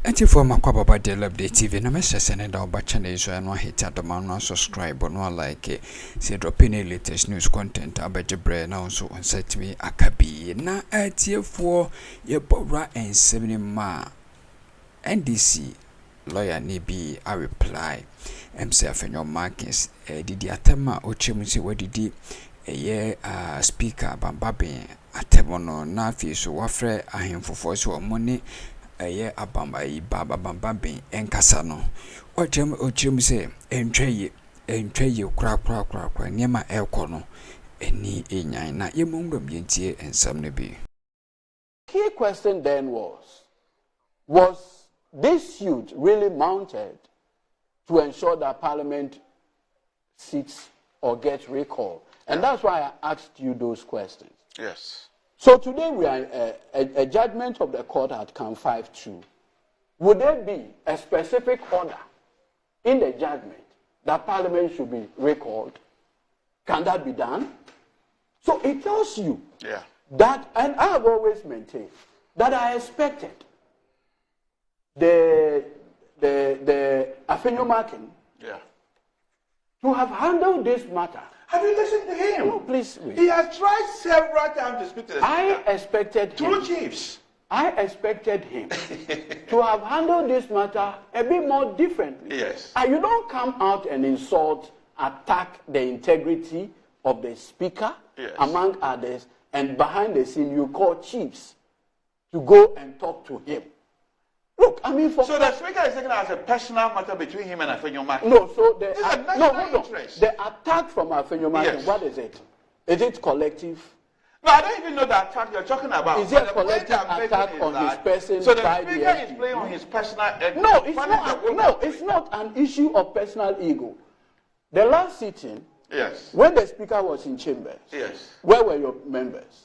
Enti for makwababa de Likee TV no message send da oba channel so no hit adoma no subscribe no like say drop any latest news content abejebre na so on set me akabi na atie for ye bora ensem ma NDC lawyer ni bi a reply MC Afenyo Markins didi atema ochemu se wadidi ye speaker Bagbin atemono na fi so wafre ahemfofo so omone eye abambai baba Bagbin enkasa no ochemu se entweye kra niema ekọ no eni enyan na yemongdom yentie ensam ne bi. Key question then was this suit really mounted to ensure that Parliament sits or gets recalled? And that's why I asked you those questions. Yes. So today we are a judgment of the court had come 5-2. Would there be a specific order in the judgment that Parliament should be recalled? Can that be done? So it tells you that, and I have always maintained that I expected the Afenyo Markins to have handled this matter. Have you listened to him? No, please wait. He has tried several times to speak to the speaker. I expected him. Two chiefs. I expected him to have handled this matter a bit more differently. Yes. You don't come out and insult, attack the integrity of the speaker, among others, and behind the scene you call chiefs to go and talk to him. Look, I mean, so the speaker is taking it as a personal matter between him and Afenyo Markins. No, so this is a national interest. The attack from Afenyo Markins, what is it? Is it collective? No, I don't even know the attack you're talking about. Is it a collective attack on his person? So the speaker is playing on his personal ego. No, it's not an issue of personal ego. The last sitting, when the speaker was in chambers, where were your members?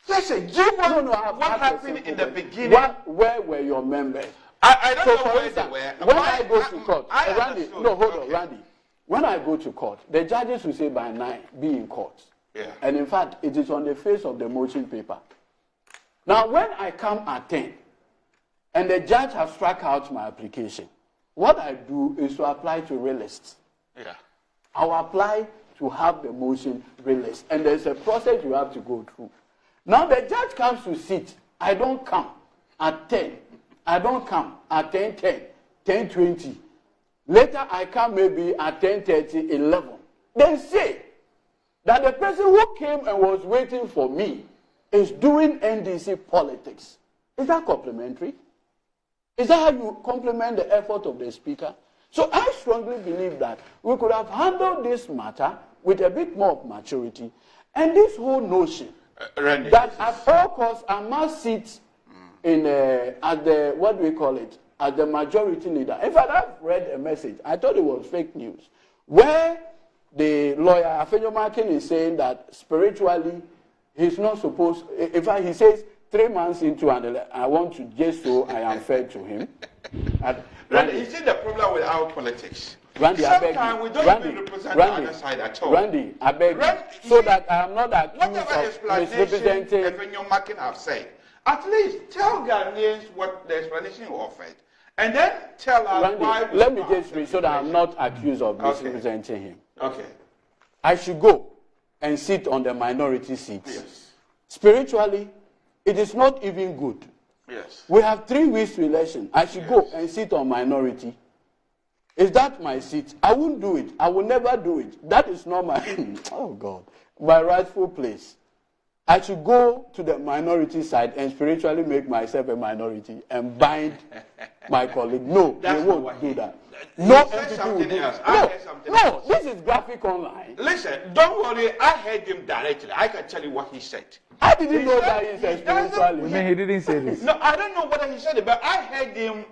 Listen, what happened in the beginning? Where were your members? I don't know where they were. When I go to court, Randy, no, hold on, Randy. When I go to court, the judges will say by 9, be in court. And in fact, it is on the face of the motion paper. Now, when I come at 10, and the judge has struck out my application, what I do is to apply to relists. I'll apply to have the motion relist. And there's a process you have to go through. Now the judge comes to sit. I don't come at 10. I don't come at 10:10, 10:20. Later I come maybe at 10:30, 11. They say that the person who came and was waiting for me is doing NDC politics. Is that complimentary? Is that how you compliment the effort of the speaker? So I strongly believe that we could have handled this matter with a bit more of maturity. And this whole notion that at all costs I must sit in at the, what do we call it, as the majority leader. In fact, I've read a message. I thought it was fake news, where the lawyer Afenyo Markins is saying that spiritually he's not supposed. In fact, he says 3 months into and I want to just so I am fair to him. Randy, is it the problem with our politics? Randy, sometimes we don't even represent the other side at all. Randy, I beg you, so that I am not accused of misrepresenting. Afenyo Markins have said, at least tell Ghanaians what the explanation you offered, and then tell us Randy, why. Let me just read so that I'm not accused of misrepresenting him. Okay. I should go and sit on the minority seat. Spiritually, it is not even good. We have 3 weeks to election. I should go and sit on minority. Is that my seat? I won't do it. I will never do it. That is not my, oh God, my rightful place. I should go to the minority side and spiritually make myself a minority and bind my colleague. No, they won't do that. No entity will do that. No, this is graphic online. Listen, don't worry. I heard him directly. I can tell you what he said. I didn't know that he's a spiritualist. I mean, he didn't say this. No, I don't know whether he said it, but I heard him,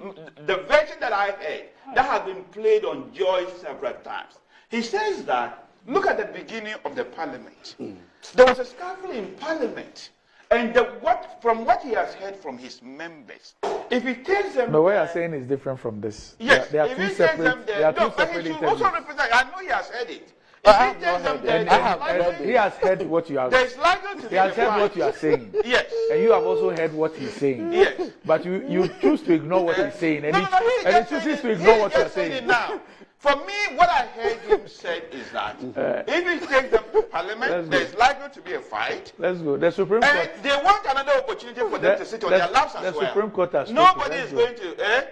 the version that I heard, that has been played on Joy several times. He says that, look at the beginning of the Parliament. There was a scandal in Parliament. And from what he has heard from his members, if he takes them... The way you're saying is different from this. Yes. They are two separate... But he should also represent... I know he has heard it. I have not heard it. He has heard what you have. There's likely to be He has heard what you are saying. Yes. And you have also heard what he's saying. Yes. But you choose to ignore what he's saying. And No, he chooses to ignore what you're saying. Now, for me, what I heard him say is that if he takes them to Parliament, there's likely to be a fight. Let's go. The Supreme Court. And they want another opportunity for them to sit on their laps as well. The Supreme Court has Nobody is going to.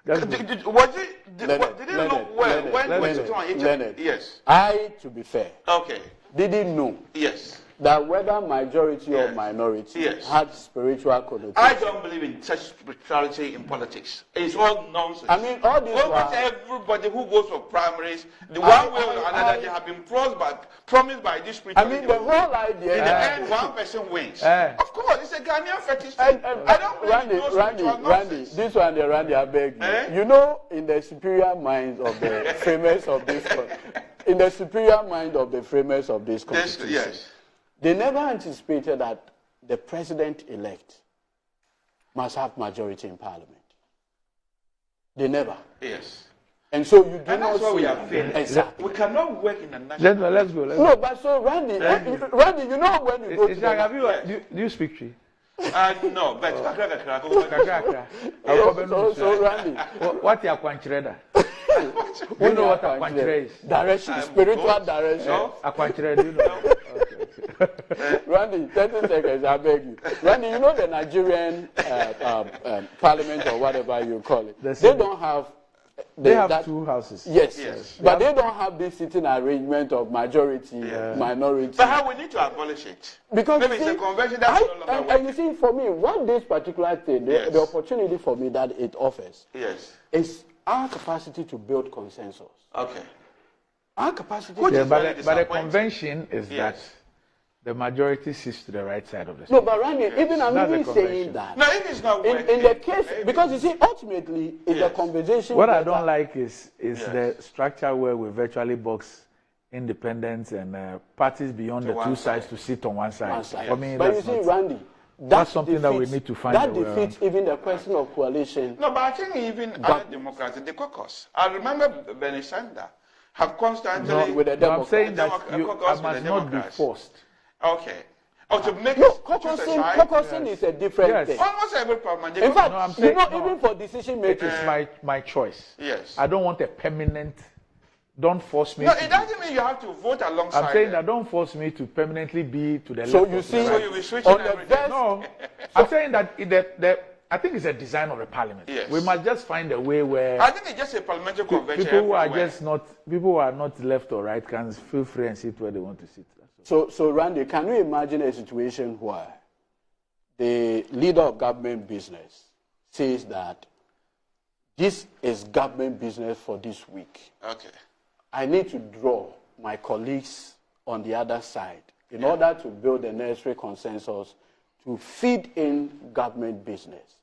Did it look well when we sit on Egypt? Yes. I, to be fair, Okay. didn't know Yes. that whether majority or minority had spiritual connotation. I don't believe in such spirituality in politics. It's all nonsense. I mean, all this almost everybody who goes for primaries, the one way or another, they have been promised by this spirituality. I mean, the whole idea. In the end, one person wins. Of course, it's a Ghanaian fetish. I don't believe Randy, this one, Randy, I beg you. You know, in the superior minds of the framers of this, in the superior mind of the framers of this constitution. Yes. They never anticipated that the president-elect must have majority in Parliament. They never. Yes. And so you do and not that's why see we are failing. Exactly. We cannot work in a national. Let's go. No, but so Randy, you know when you go to do you speak Tree? No, but so Randy, what are Aquanchireda? You know what Aquanchire is? Direction, spiritual direction. Aquanchire, do you know? Randy, 30 seconds, I beg you. Randy, you know the Nigerian parliament or whatever you call it. They don't have. They have two houses. Yes. But they don't have this sitting arrangement of majority, minority. But how we need to abolish it? Because maybe it's a convention that's no longer working. And you see, for me, what this particular thing, the opportunity for me that it offers, is our capacity to build consensus. Okay. Our capacity. But the convention is that the majority sits to the right side of the state. No, but Randy, even I'm even saying that. No, if it's not working. In the case, because you see, ultimately, it's a conversation. What I don't like is the structure where we virtually box independents and parties beyond the two sides to sit on one side. I mean, but you see, Randy, that's something that we need to find. That defeats even the question of coalition. No, but I think even other Democrats, the caucus. I remember Bernie Sanders have constantly. With the Democrats. I'm saying that I must not be forced. Okay. Oh, to make caucusing is a different thing. Almost every parliament. In fact, even for decision making, it's my choice. Yes. I don't want a permanent. Don't force me. No, it doesn't mean you have to vote alongside. I'm saying that don't force me to permanently be to the left. So you see, so you'll be switching everything. No, I'm saying that I think it's a design of the parliament. Yes. We must just find a way where I think it's just a parliamentary convention. People who are not left or right can feel free and sit where they want to sit. So Randy, can you imagine a situation where the leader of government business says that this is government business for this week? Okay. I need to draw my colleagues on the other side in order to build the necessary consensus to feed in government business.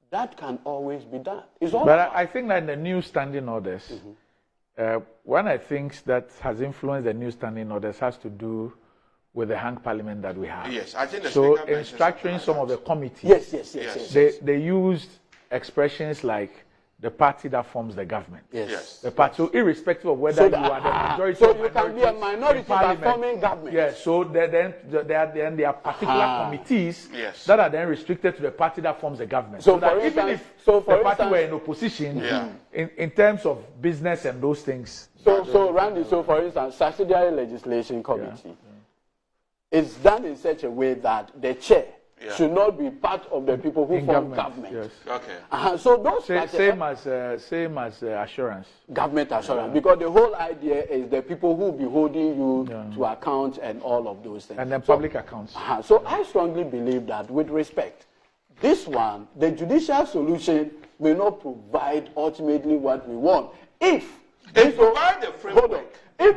That can always be done. But I think that the new standing orders, one of the things that has influenced the new standing orders has to do with the hang parliament that we have. Yes, I think the so in structuring some of the committees, they used expressions like the party that forms the government. Yes. The party, so irrespective of whether you are the majority so you can be a minority by forming government. Yes, so then there are particular committees that are then restricted to the party that forms the government. So that for even instance, if the party were in opposition, in terms of business and those things. So Randy, for instance, subsidiary legislation committee is done in such a way that the chair should not be part of the people who form government. Yes. Okay. So those same as assurance. Government assurance, because the whole idea is the people who will be holding you to account and all of those things. And then public accounts. So I strongly believe that with respect, this one, the judicial solution may not provide ultimately what we want. If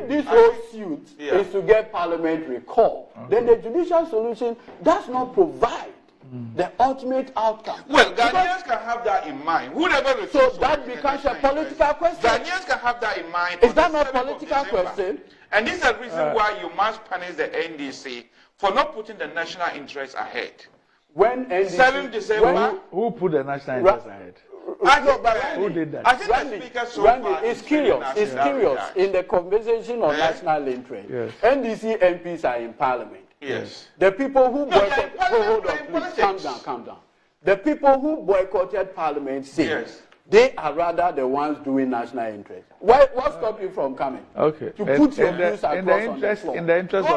this whole suit is to get parliamentary call, then the judicial solution does not provide the ultimate outcome. Well, Ghanaians can have that in mind. So that becomes a political question. Ghanaians can have that in mind. Is that not a political question? And this is the reason why you must punish the NDC for not putting the national interest ahead. When NDC, 7 December. Who put the national interest ahead? Who did that? I think Randy, the speaker so Randy, far it's is curious. telling us It's that curious. regard. In the conversation of national interest, Yes. NDC MPs are in parliament. Yes. The people who No, boycotted, hold on, please, calm down. The people who boycotted parliament say they are rather the ones doing national interest. What stopped you from coming? Okay. To put your views across in the interest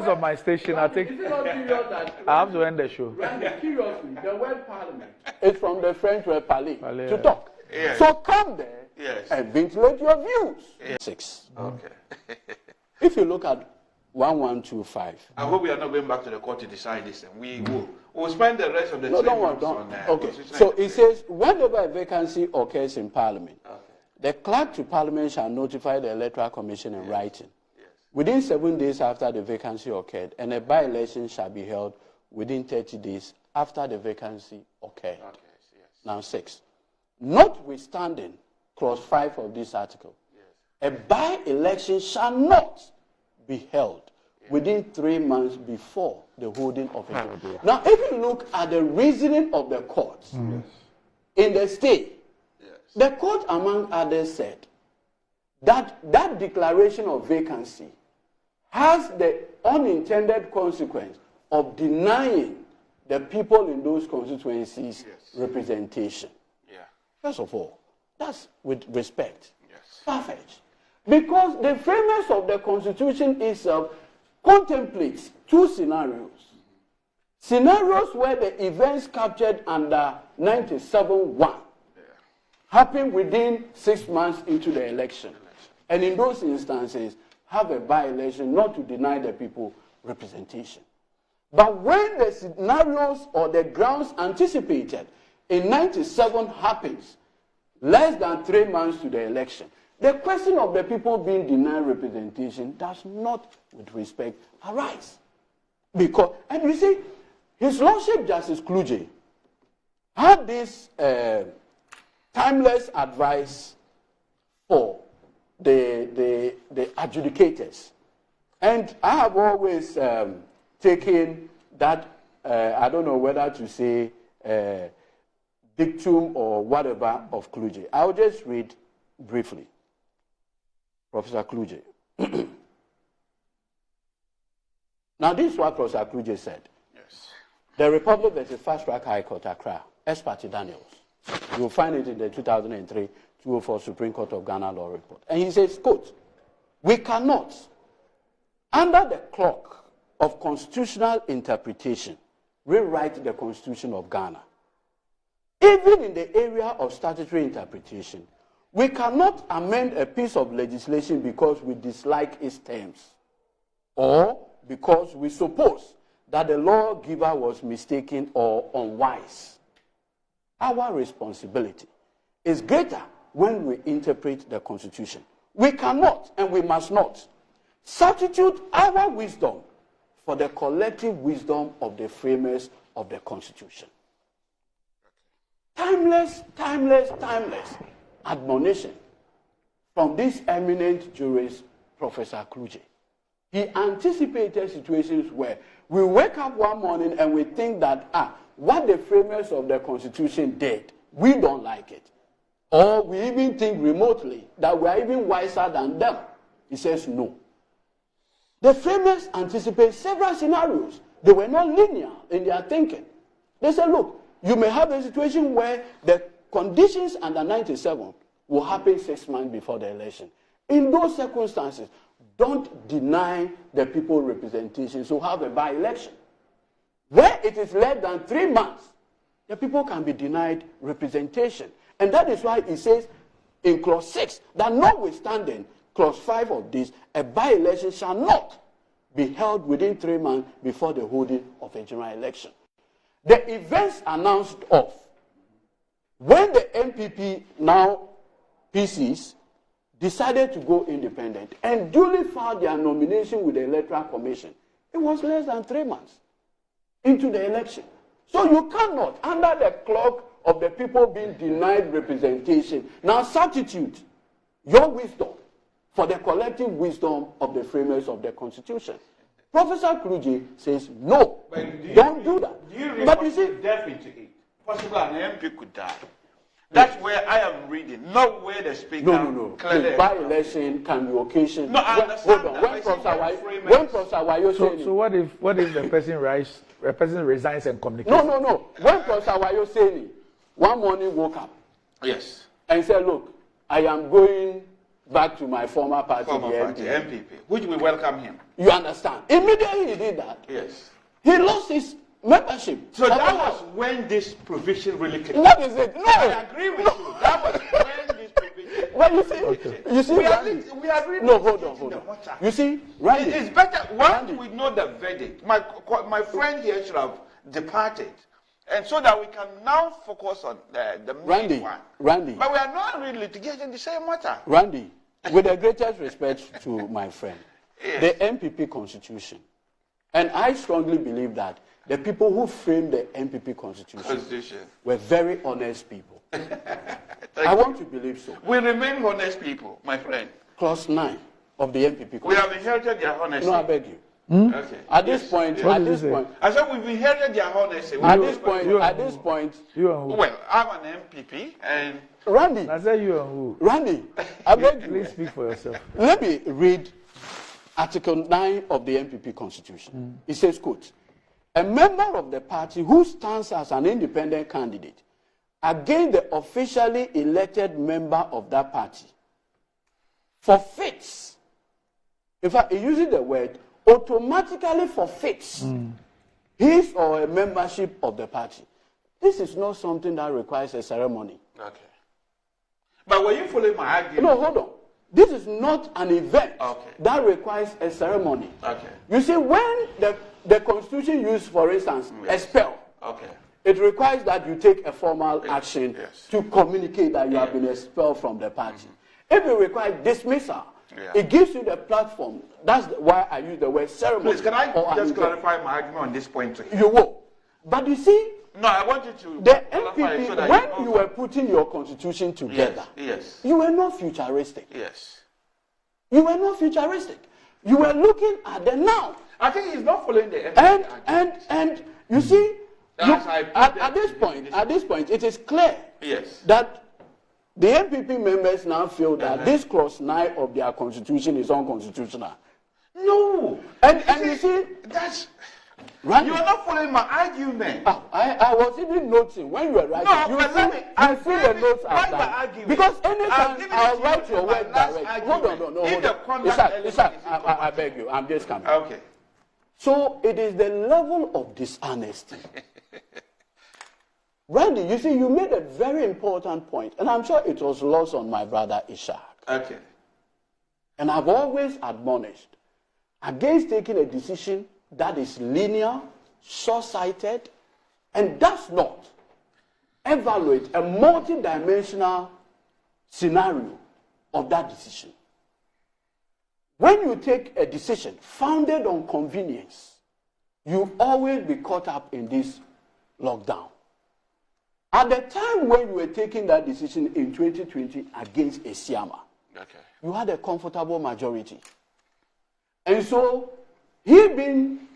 of my station, I think I have to end the show. Randy, curiously, the word parliament is from the French word parler, to yeah. talk. Yes. So come there and ventilate your views. 6. Okay. If you look at 1125. I hope we are not going back to the court to decide this. And we'll spend the rest of the No, don't worry, don't. Okay. So it says, whenever a vacancy occurs in Parliament, the clerk to Parliament shall notify the Electoral Commission in writing within 7 days after the vacancy occurred, and a by-election shall be held within 30 days after the vacancy occurred. Now 6. Notwithstanding clause 5 of this article, a by-election shall not be held within 3 months before the holding of a hearing. Now, if you look at the reasoning of the court in the state, the court, among others, said that that declaration of vacancy has the unintended consequence of denying the people in those constituencies representation. First of all, that's with respect. Perfect. Because the framers of the Constitution itself contemplates 2 scenarios. Scenarios where the events captured under 97(1) happen within 6 months into the election. And in those instances, have a by-election not to deny the people representation. But when the scenarios or the grounds anticipated in 97 happens less than 3 months to the election, the question of the people being denied representation does not, with respect, arise. Because, and you see, His Lordship Justice Kluje had this timeless advice for the adjudicators. And I have always taken that, I don't know whether to say dictum or whatever of Kluje. I'll just read briefly. Professor Kluje. Now, this is what Professor Kluje said. The Republic versus Fast Track High Court, Accra, ex parte Daniels. You will find it in the 2003-204 Supreme Court of Ghana Law Report. And he says, quote, we cannot, under the clock of constitutional interpretation, rewrite the Constitution of Ghana. Even in the area of statutory interpretation, we cannot amend a piece of legislation because we dislike its terms or because we suppose that the lawgiver was mistaken or unwise. Our responsibility is greater when we interpret the Constitution. We cannot and we must not substitute our wisdom for the collective wisdom of the framers of the Constitution. Timeless admonition from this eminent jurist, Professor Kluje. He anticipated situations where we wake up one morning and we think that, what the framers of the Constitution did, we don't like it. Or we even think remotely that we are even wiser than them. He says no. The framers anticipate several scenarios. They were not linear in their thinking. They said, look, you may have a situation where the conditions under 97 will happen 6 months before the election. In those circumstances, don't deny the people representation, so have a by-election. Where it is less than 3 months, the people can be denied representation. And that is why it says in clause 6 that notwithstanding clause 5 of this, a by-election shall not be held within 3 months before the holding of a general election. The events announced of when the MPP, now PCs, decided to go independent and duly filed their nomination with the Electoral Commission, it was less than 3 months into the election. So you cannot, under the clock of the people being denied representation, now substitute your wisdom for the collective wisdom of the framers of the Constitution. Professor Kluje says, no, don't do that. Do you but you see, death into it? Possibly an MP could die. That's where I am reading, not where the speaker. No. The by-election can be occasion. No, I understand. Hold on. When Professor Wayo saying so what if the person resigns and communicates? No. When Professor Wayo saying one morning woke up. Yes. And said, look, I am going back to my former party, MPP, which we welcome him. You understand? Immediately he did that. Yes. He lost his membership. So that was when this provision really came. What is it? No. I agree with you. That was when this provision. Well, you see, we are really no, hold on. You see, Randy. It's better once we know the verdict. My friend here should have departed, and so that we can now focus on the main one. Randy. But we are not really litigating the same matter. Randy, with the greatest respect to my friend, the MPP constitution, and I strongly believe that the people who framed the MPP constitution were very honest people. I want to believe so. We remain honest people, my friend. Clause 9 of the MPP constitution. We have inherited their honesty. No, I beg you. Okay. At this point, I said we've inherited their honesty. At this point, you and who? Well, I'm an MPP and Randy. I said you and who? Randy, I beg you. Please speak for yourself. Let me read Article 9 of the MPP Constitution. It says, quote, a member of the party who stands as an independent candidate against the officially elected member of that party forfeits, in fact, it uses the word, automatically forfeits his or her membership of the party. This is not something that requires a ceremony. Okay. But were you following my argument? No, hold on. This is not an event that requires a ceremony. Okay. You see, when the Constitution used, for instance, expel, it requires that you take a formal action to communicate that you have been expelled from the party. If it requires dismissal, it gives you the platform. That's why I use the word ceremony. Please, can I just clarify my argument on this point too? You will. But you see, no, I want you to the MPP, so that when you were putting your constitution together, you were not futuristic. Yes. You were not futuristic. You were looking at the now. I think he's not following the MPP. And you see, at this point, it is clear that the MPP members now feel that this clause 9 of their constitution is unconstitutional. No. And you see, that's... Right? You are not following my argument. I was even noting when you were writing. No, you see the notes are done. Because anytime I'll write your word direct. Hold on, no. I beg you. I'm just coming. Okay. So it is the level of dishonesty. Randy, you see, you made a very important point, and I'm sure it was lost on my brother Ishaq. Okay. And I've always admonished against taking a decision that is linear, short-sighted, and does not evaluate a multidimensional scenario of that decision. When you take a decision founded on convenience, you always be caught up in this lockdown. At the time when you were taking that decision in 2020 against Esiama, you had a comfortable majority. And so, he being,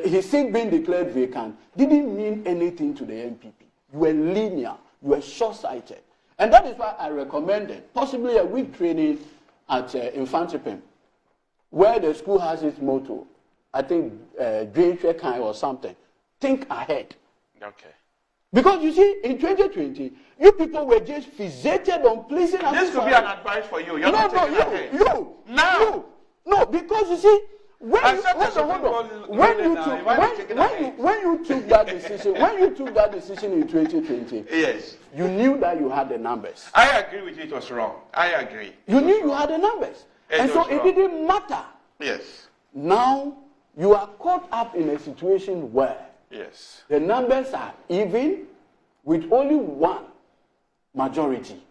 his seat being declared vacant didn't mean anything to the MPP. You were linear, you were short-sighted. And that is why I recommended possibly a week training at Pendream, where the school has its motto, I think, Dream Kind or something. Think ahead. Okay. Because you see, in 2020, you people were just fixated on pleasing. This could be an advice for you. You're not taking ahead. No, because you see, when you took that decision in 2020, yes, you knew that you had the numbers. I agree with you. It was wrong. I agree. You knew you had the numbers, and so it didn't matter. Yes. Now you are caught up in a situation where the numbers are even with only one majority,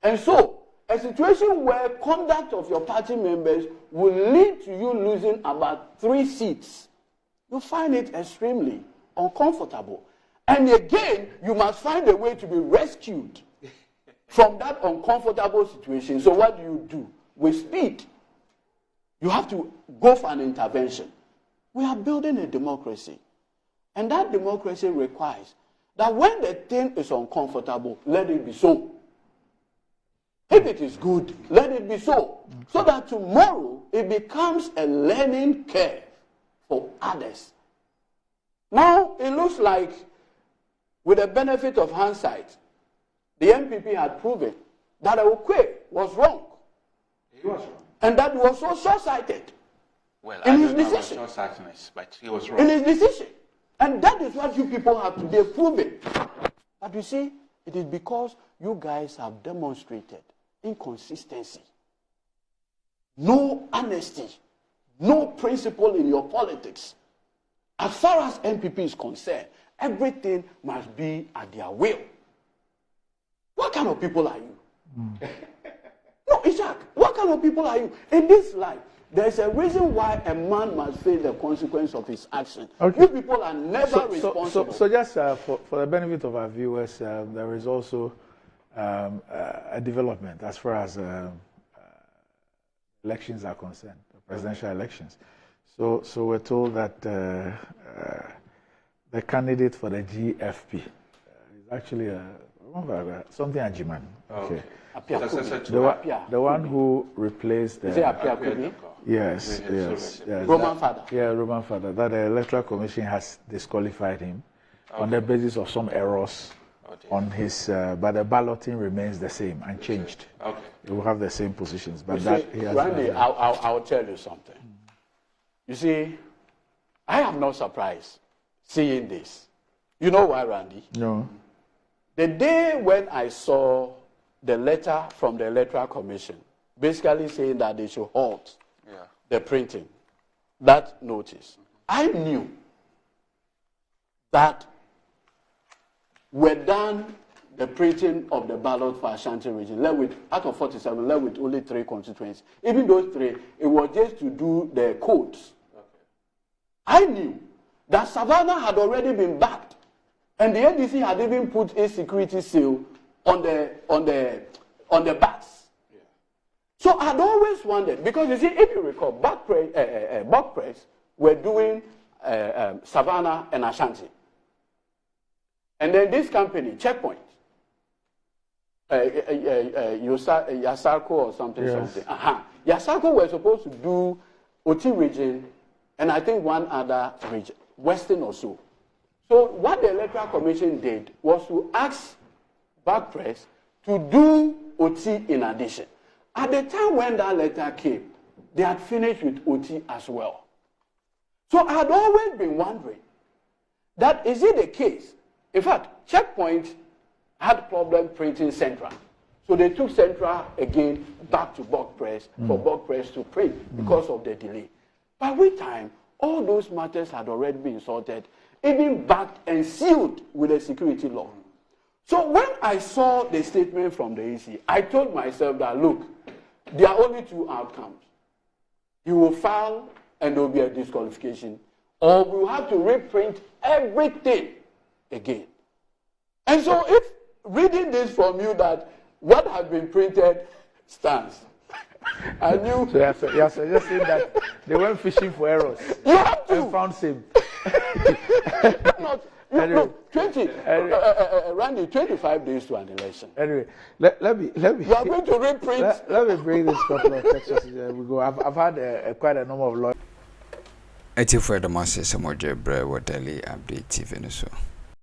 and so a situation where conduct of your party members will lead to you losing about 3 seats. You find it extremely uncomfortable. And again, you must find a way to be rescued from that uncomfortable situation. So what do? With speed, you have to go for an intervention. We are building a democracy. And that democracy requires that when the thing is uncomfortable, let it be so. If it is good, let it be so. So that tomorrow it becomes a learning curve for others. Now it looks like, with the benefit of hindsight, the MPP had proven that Okwe was wrong. He was wrong. And that he was so short-sighted. Well, in I his don't know about decision. short-sightedness, but he was wrong. In his decision. And that is what you people have today proven. But you see, it is because you guys have demonstrated inconsistency, no honesty, no principle in your politics. As far as NPP is concerned, everything must be at their will. What kind of people are you? No, Ishak, what kind of people are you? In this life, there's a reason why a man must face the consequence of his action. Okay. You people are never responsible. So just for the benefit of our viewers, there is also a development as far as elections are concerned, the presidential elections. So we're told that the candidate for the GFP is actually something Ajiman. Okay. The one who replaced the... Is it Apia? Yes. Roman father. Yeah, Roman father. That the Electoral Commission has disqualified him on the basis of some errors on his... but the balloting remains the same, unchanged. Okay. He will have the same positions. But Randy, I'll tell you something. You see, I am not surprised seeing this. You know why, Randy? No. The day when I saw the letter from the Electoral Commission, basically saying that they should halt the printing, that notice, I knew that we're done the printing of the ballot for Ashanti region, out of 47, left with only 3 constituencies. Even those 3, it was just to do the codes. Okay. I knew that Savannah had already been backed, and the NDC had even put a security seal on the backs. Yeah. So I'd always wondered, because you see, if you recall, Buck Press were doing Savannah and Ashanti. And then this company, Checkpoint, Yasarko or something. Yasarko were supposed to do Oti region and I think one other region, Western or so. So what the Electoral Commission did was to ask Back Press to do Oti in addition. At the time when that letter came, they had finished with Oti as well. So I had always been wondering that is it the case? In fact, Checkpoint had problem printing Central. So they took Central again back to Bulk Press for Bulk Press to print because of the delay. By which time, all those matters had already been sorted, even backed and sealed with a security law. So when I saw the statement from the EC, I told myself that, look, there are only 2 outcomes. You will file and there will be a disqualification, or we will have to reprint everything again. And so if reading this from you that what has been printed stands, I knew... So you're suggesting that they went fishing for errors. You have to. And found same. Randy, 25 days to an election. Anyway, let me. You are going to reprint. Let me bring this couple of texts. We go. I've had quite a number of lawyers. Eti for the masses, some more Jebre, what daily update TV, so.